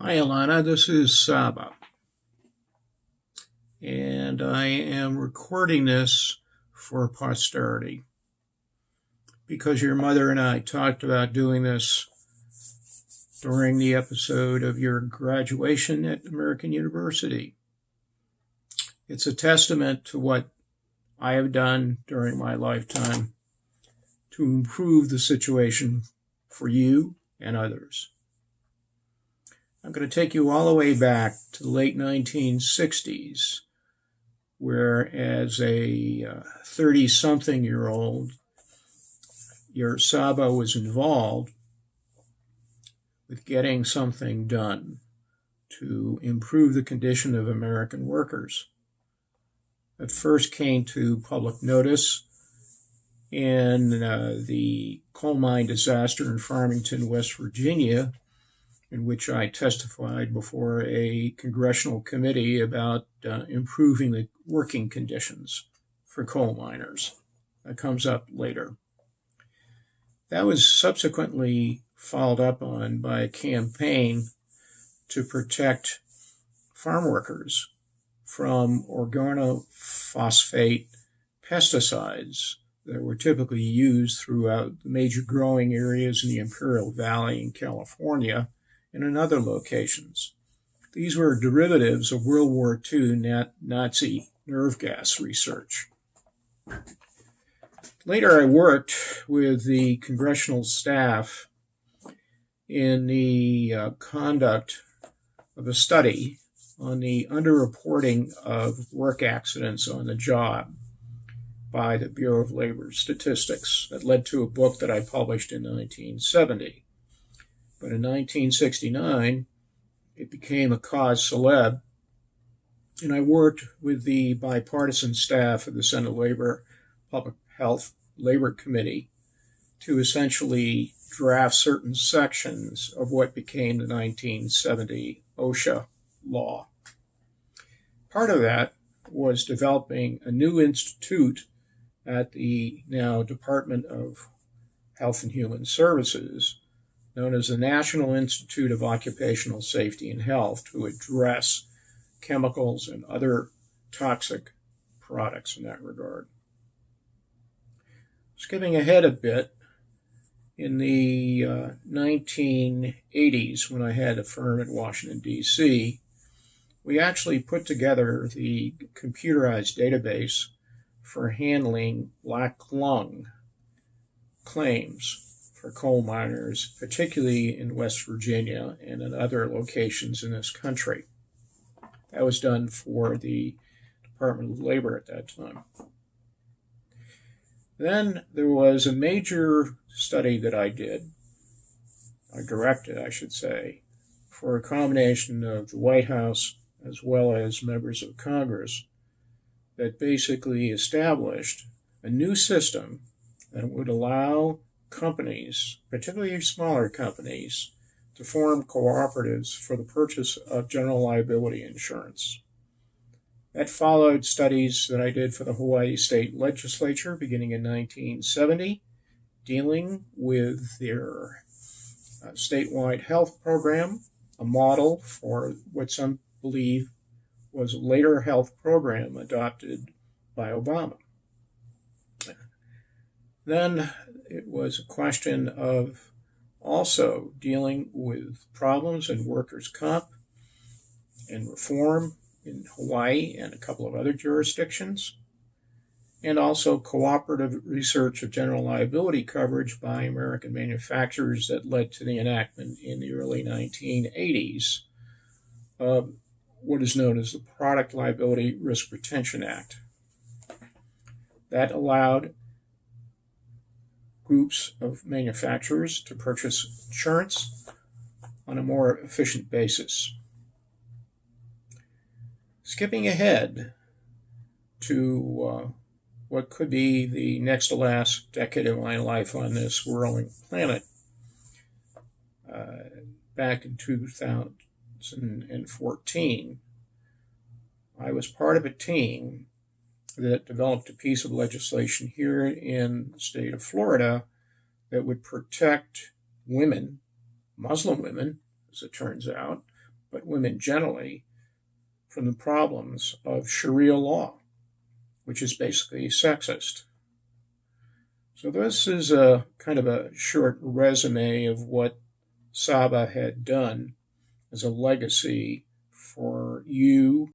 Hi, Alana. This is Saba. And I am recording this for posterity because your mother and I talked about doing this during the episode of your graduation at American University. It's a testament to what I have done during my lifetime to improve the situation for you and others. I'm going to take you all the way back to the late 1960s, where as a 30-something-year-old, your Saba was involved with getting something done to improve the condition of American workers. It first came to public notice in the coal mine disaster in Farmington, West Virginia, in which I testified before a congressional committee about improving the working conditions for coal miners. That comes up later. That was subsequently followed up on by a campaign to protect farm workers from organophosphate pesticides that were typically used throughout the major growing areas in the Imperial Valley in California and in other locations. These were derivatives of World War II Nazi nerve gas research. Later, I worked with the congressional staff in the conduct of a study on the underreporting of work accidents on the job by the Bureau of Labor Statistics that led to a book that I published in 1970. But in 1969, it became a cause célèbre, and I worked with the bipartisan staff of the Senate Labor Public Health Labor Committee to essentially draft certain sections of what became the 1970 OSHA law. Part of that was developing a new institute at the now Department of Health and Human Services, known as the National Institute of Occupational Safety and Health, to address chemicals and other toxic products in that regard. Skipping ahead a bit, in the 1980s, when I had a firm in Washington, D.C., we actually put together the computerized database for handling black lung claims for coal miners, particularly in West Virginia and in other locations in this country. That was done for the Department of Labor at that time. Then there was a major study that I directed, I should say, for a combination of the White House as well as members of Congress that basically established a new system that would allow companies, particularly smaller companies, to form cooperatives for the purchase of general liability insurance. That followed studies that I did for the Hawaii State Legislature beginning in 1970, dealing with their statewide health program, a model for what some believe was a later health program adopted by Obama. Then it was a question of also dealing with problems in workers' comp and reform in Hawaii and a couple of other jurisdictions, and also cooperative research of general liability coverage by American manufacturers that led to the enactment in the early 1980s of what is known as the Product Liability Risk Retention Act. That allowed groups of manufacturers to purchase insurance on a more efficient basis. Skipping ahead to what could be the next to last decade of my life on this whirling planet, back in 2014, I was part of a team that developed a piece of legislation here in the state of Florida that would protect women, Muslim women, as it turns out, but women generally, from the problems of Sharia law, which is basically sexist. So this is a kind of a short resume of what Saba had done as a legacy for you